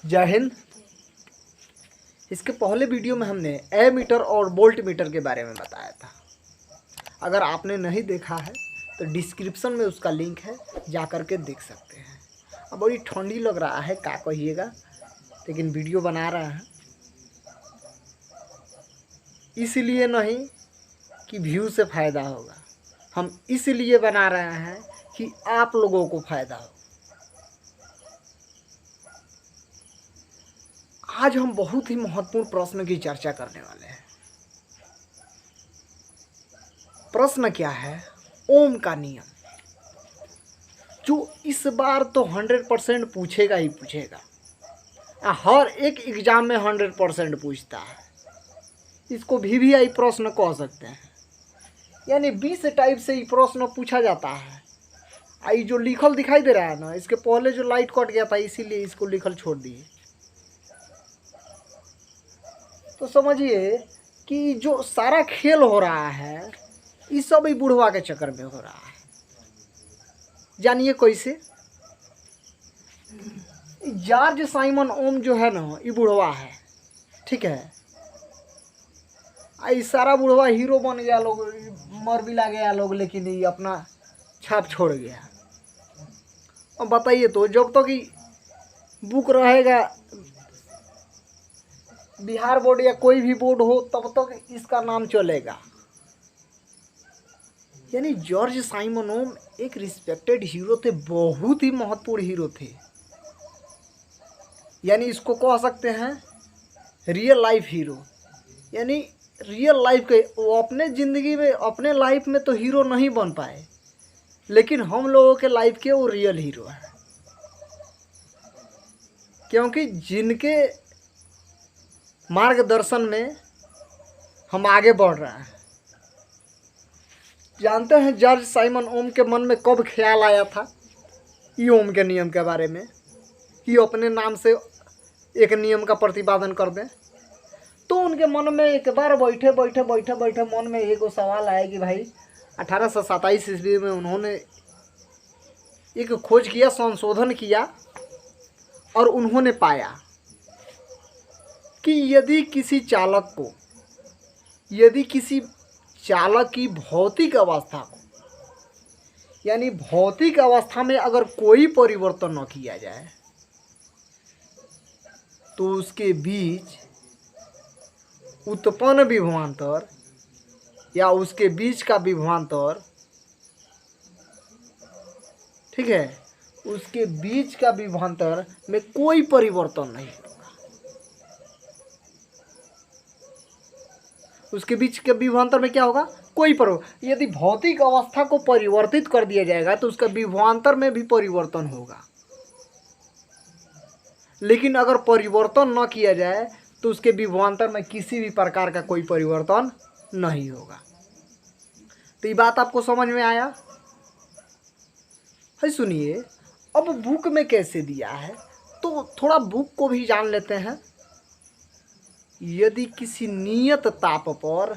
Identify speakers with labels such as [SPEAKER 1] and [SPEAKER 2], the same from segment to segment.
[SPEAKER 1] जय हिंद। इसके पहले वीडियो में हमने एमीटर और वोल्ट मीटर के बारे में बताया था। अगर आपने नहीं देखा है तो डिस्क्रिप्शन में उसका लिंक है, जा कर के देख सकते हैं। अब बड़ी ठंडी लग रहा है, क्या कहिएगा, लेकिन वीडियो बना रहा है इसलिए नहीं कि व्यू से फ़ायदा होगा, हम इसलिए बना रहे हैं कि आप लोगों को फ़ायदा हो। आज हम बहुत ही महत्वपूर्ण प्रश्न की चर्चा करने वाले हैं। प्रश्न क्या है? ओम का नियम, जो इस बार तो 100% पूछेगा ही पूछेगा, हर एक एग्जाम में 100% पूछता है। इसको VVI प्रश्न कह सकते हैं, यानी 20 टाइप से ये प्रश्न पूछा जाता है। आई जो लिखल दिखाई दे रहा है ना, इसके पहले जो लाइट कट गया था इसीलिए इसको लिखल छोड़ दिए। तो समझिए कि जो सारा खेल हो रहा है ये सब ही बुढ़वा के चक्कर में हो रहा है। जानिए कैसे? जॉर्ज साइमन ओम जो है ना, ये बुढ़वा है, ठीक है। ये सारा बुढ़वा हीरो बन गया, लोग मर भी ला गया लोग, लेकिन ये अपना छाप छोड़ गया। अब बताइए तो, जब तक कि बुक रहेगा बिहार बोर्ड या कोई भी बोर्ड हो, तब तक इसका नाम चलेगा। यानी जॉर्ज साइमन ओम एक रिस्पेक्टेड हीरो थे, बहुत ही महत्वपूर्ण हीरो थे। यानी इसको कह सकते हैं रियल लाइफ हीरो। यानी रियल लाइफ के वो अपने ज़िंदगी में, अपने लाइफ में तो हीरो नहीं बन पाए, लेकिन हम लोगों के लाइफ के वो रियल हीरो हैं, क्योंकि जिनके मार्गदर्शन में हम आगे बढ़ रहे हैं। जानते हैं जॉर्ज साइमन ओम के मन में कब ख्याल आया था ये ओम के नियम के बारे में, कि अपने नाम से एक नियम का प्रतिपादन कर दें? तो उनके मन में एक बार बैठे बैठे मन में एक सवाल आया कि भाई 1827 ईस्वी में उन्होंने एक खोज किया, संशोधन किया, और उन्होंने पाया कि यदि किसी चालक की भौतिक अवस्था को, यानी भौतिक अवस्था में अगर कोई परिवर्तन न किया जाए, तो उसके बीच उत्पन्न विभवांतर या उसके बीच का विभवांतर, ठीक है, उसके बीच का विभवांतर में कोई परिवर्तन नहीं होगा। उसके बीच के विभवांतर में क्या होगा? कोई परिवर्तन। यदि भौतिक अवस्था को परिवर्तित कर दिया जाएगा तो उसका विभवांतर में भी परिवर्तन होगा, लेकिन अगर परिवर्तन न किया जाए तो उसके विभवांतर में किसी भी प्रकार का कोई परिवर्तन नहीं होगा। तो ये बात आपको समझ में आया है? सुनिए, अब बुक में कैसे दिया है तो थोड़ा बुक को भी जान लेते हैं। यदि किसी नियत ताप पर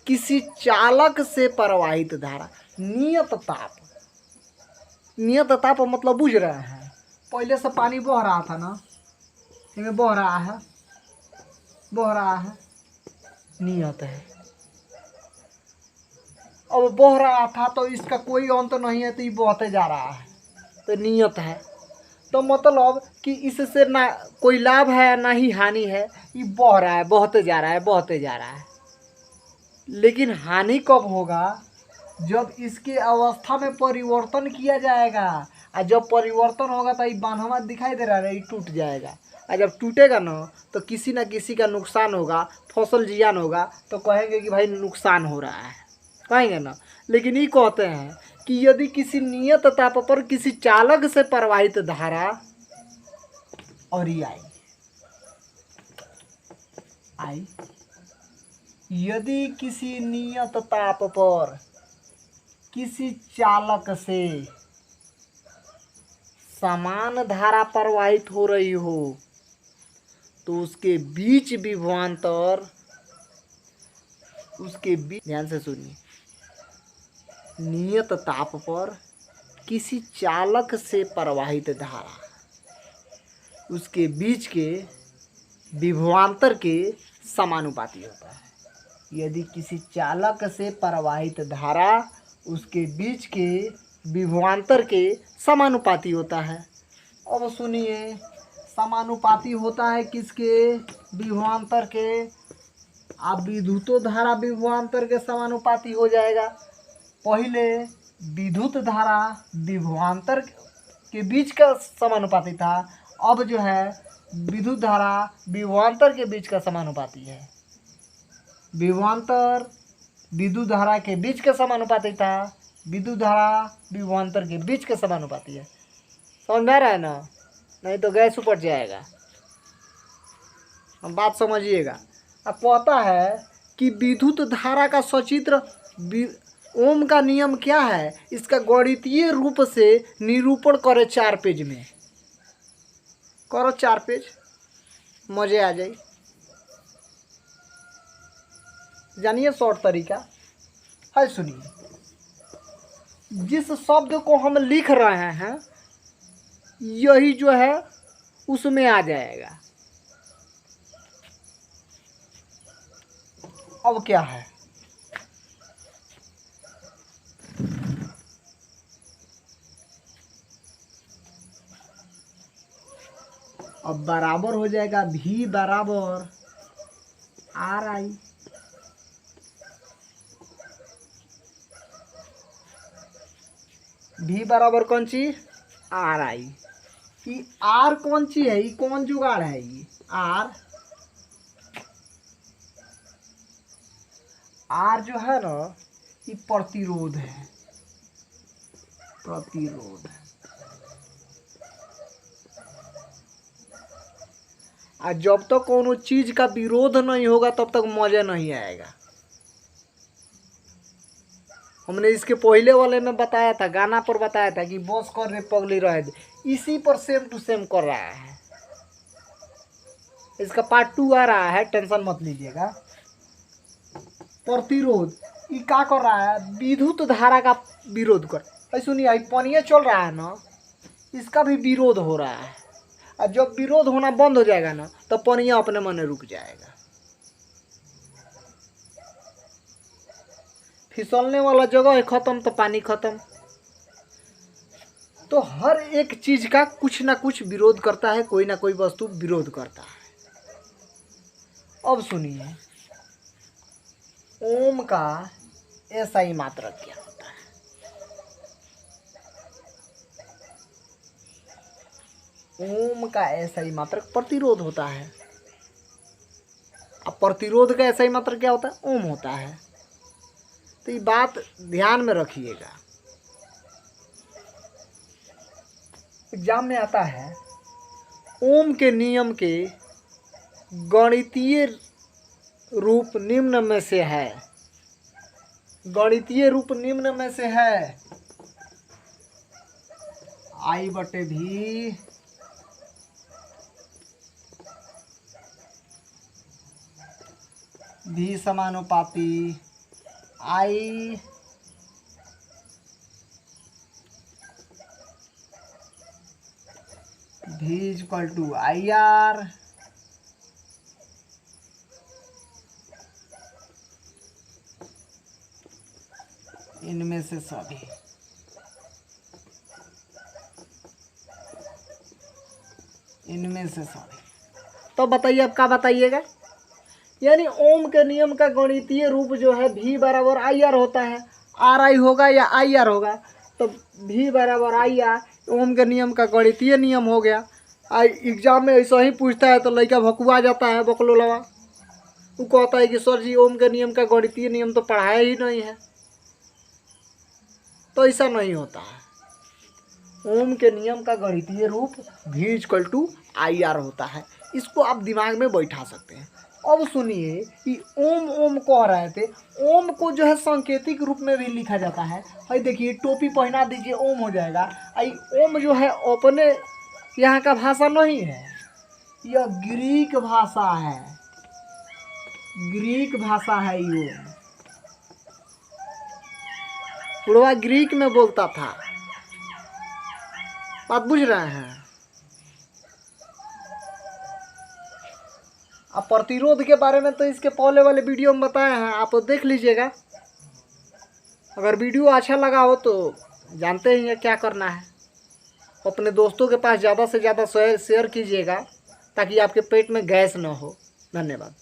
[SPEAKER 1] किसी चालक से प्रवाहित धारा, नियत ताप मतलब बुझ रहे हैं, पहले से पानी बह रहा था ना, इसमें बह रहा है, नियत है। अब बह रहा था तो इसका कोई अंत नहीं है, तो ये बहते जा रहा है, तो नियत है। तो मतलब कि इससे ना कोई लाभ है ना ही हानि है, ये बह रहा है, बहते जा रहा है। लेकिन हानि कब होगा? जब इसके अवस्था में परिवर्तन किया जाएगा, और जब परिवर्तन होगा तो ये बांधवा दिखाई दे रहा है, ये टूट जाएगा। और जब टूटेगा ना तो किसी ना किसी का नुकसान होगा, फसल जियान होगा, तो कहेंगे कि भाई नुकसान हो रहा है, कहेंगे ना। लेकिन ये कहते हैं कि यदि किसी नियत ताप पर किसी चालक से प्रवाहित धारा, और ये आई यदि किसी नियत ताप पर किसी चालक से समान धारा प्रवाहित हो रही हो, तो उसके बीच विभवांतर, ध्यान से सुनिए, नियत ताप पर किसी चालक से प्रवाहित धारा, उसके बीच के विभवांतर के समानुपाती होता है। यदि किसी चालक से प्रवाहित धारा उसके बीच के विभवांतर के समानुपाती होता है। अब सुनिए, समानुपाती होता है किसके? विभवांतर के। अब विद्युत धारा विभवांतर के समानुपाती हो जाएगा। पहले विद्युत धारा विभवांतर के बीच का समानुपाती था, अब जो है विद्युत धारा विभवांतर के बीच का समानुपाती है। विभवांतर विद्युत धारा के बीच का समानुपाती था, विद्युत धारा विभवांतर के बीच का समानुपाती है। समझ में आ रहा है ना? नहीं तो गैस ऊपर जाएगा। हम बात समझिएगा। अब पता है कि विद्युत धारा का सचित्र ओम का नियम क्या है, इसका गणितीय रूप से निरूपण करे 4 पेज में। करो 4 पेज, मजे आ जाए। जानिए शॉर्ट तरीका है, सुनिए। जिस शब्द को हम लिख रहे हैं यही जो है उसमें आ जाएगा। अब क्या है? अब बराबर हो जाएगा V बराबर RI। V बराबर कौन चीज? RI। ये R कौन सी है? ये कौन जुगाड़ है? ये R जो है ना, ये प्रतिरोध है। प्रतिरोध। और जब तक कोनो चीज का विरोध नहीं होगा तब तक मजा नहीं आएगा। हमने इसके पहले वाले में बताया था, गाना पर बताया था कि बस कर रे पगली रहे दे। इसी पर सेम टू सेम कर रहा है। इसका पार्ट 2 आ रहा है, टेंशन मत लीजिएगा। प्रतिरोध ये क्या कर रहा है? विद्युत धारा का विरोध कर। सुनिए, पानी चल रहा है ना, इसका भी विरोध हो रहा है। और जब विरोध होना बंद हो जाएगा ना, तो पानी अपने मन रुक जाएगा। फिसलने वाला जगह है खत्म तो पानी खत्म। तो हर एक चीज का कुछ ना कुछ विरोध करता है, कोई ना कोई वस्तु विरोध करता है। अब सुनिए, ओम का एसआई मात्रक क्या होता है? ओम का एसआई मात्रक प्रतिरोध होता है। अब प्रतिरोध का एसआई मात्रक क्या होता है? ओम होता है। तो ये बात ध्यान में रखिएगा, एग्जाम में आता है। ओम के नियम के गणितीय रूप निम्न में से है। गणितीय रूप निम्न में से है। I/V V समानुपाती I V = IR इनमें से सभी। इनमें से सभी। तो बताइए, अब क्या बताइएगा? यानी ओम के नियम का गणितीय रूप जो है V बराबर IR होता है। RI होगा या IR होगा? तो V बराबर IR ओम के नियम का गणितीय नियम हो गया। एग्जाम में ऐसा ही पूछता है तो लड़का भकुआ जाता है, बकलोलवा। वो कहता है कि सर जी ओम के नियम का गणितीय नियम तो पढ़ाया ही नहीं है। तो ऐसा नहीं होता है। ओम के नियम का गणितीय रूप V = IR होता है। इसको आप दिमाग में बैठा सकते हैं। अब सुनिए कि ओम ओम कह रहे थे, ओम को जो है सांकेतिक रूप में भी लिखा जाता है। भाई देखिए, टोपी पहना दीजिए, ओम हो जाएगा। आई ओम जो है अपने यहाँ का भाषा नहीं है, यह ग्रीक भाषा है। ग्रीक भाषा है ये। पूर्वा ग्रीक में बोलता था। बात बुझ रहे हैं? अब प्रतिरोध के बारे में तो इसके पहले वाले वीडियो में बताए हैं, आप देख लीजिएगा। अगर वीडियो अच्छा लगा हो तो जानते ही हैं क्या करना है। अपने दोस्तों के पास ज़्यादा से ज़्यादा शेयर कीजिएगा ताकि आपके पेट में गैस न हो। धन्यवाद।